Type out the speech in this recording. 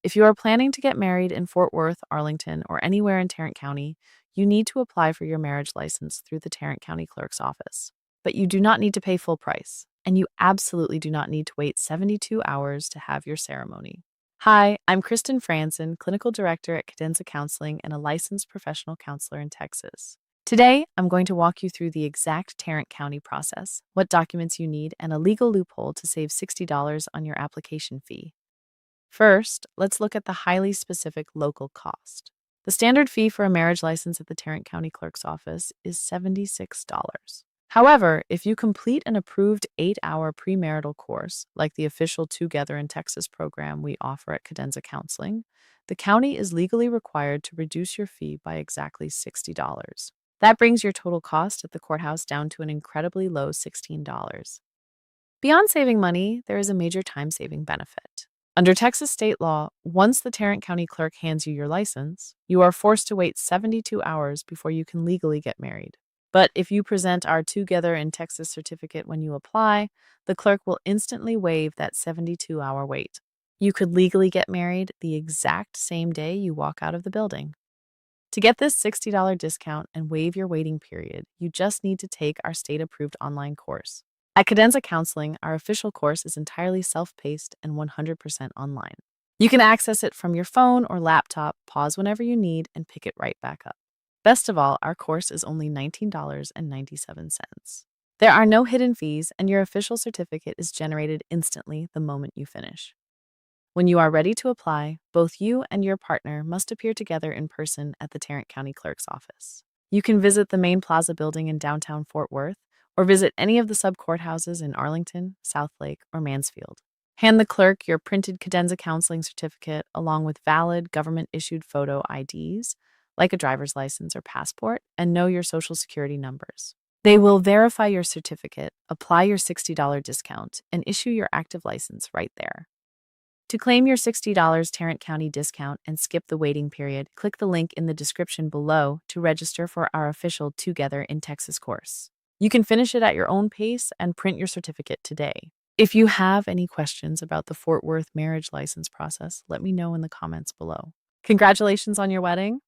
If you are planning to get married in Fort Worth, Arlington, or anywhere in Tarrant County, you need to apply for your marriage license through the Tarrant County Clerk's office. But you do not need to pay full price, and you absolutely do not need to wait 72 hours to have your ceremony. Hi, I'm Kristen Franzen, Clinical Director at Cadenza Counseling and a licensed professional counselor in Texas. Today, I'm going to walk you through the exact Tarrant County process, what documents you need, and a legal loophole to save $60 on your application fee. First, let's look at the highly specific local cost. The standard fee for a marriage license at the Tarrant County Clerk's office is $76. However, if you complete an approved 8-hour premarital course, like the official Together in Texas program we offer at Cadenza Counseling, the county is legally required to reduce your fee by exactly $60. That brings your total cost at the courthouse down to an incredibly low $16. Beyond saving money, there is a major time-saving benefit. Under Texas state law, once the Tarrant County Clerk hands you your license, you are forced to wait 72 hours before you can legally get married. But if you present our Together in Texas certificate when you apply, the clerk will instantly waive that 72-hour wait. You could legally get married the exact same day you walk out of the building. To get this $60 discount and waive your waiting period, you just need to take our state-approved online course. At Cadenza Counseling, our official course is entirely self-paced and 100% online. You can access it from your phone or laptop, pause whenever you need, and pick it right back up. Best of all, our course is only $19.97. There are no hidden fees, and your official certificate is generated instantly the moment you finish. When you are ready to apply, both you and your partner must appear together in person at the Tarrant County Clerk's office. You can visit the main plaza building in downtown Fort Worth, or visit any of the sub-courthouses in Arlington, Southlake, or Mansfield. Hand the clerk your printed Cadenza Counseling certificate along with valid government-issued photo IDs, like a driver's license or passport, and know your social security numbers. They will verify your certificate, apply your $60 discount, and issue your active license right there. To claim your $60 Tarrant County discount and skip the waiting period, click the link in the description below to register for our official Together in Texas course. You can finish it at your own pace and print your certificate today. If you have any questions about the Fort Worth marriage license process, let me know in the comments below. Congratulations on your wedding!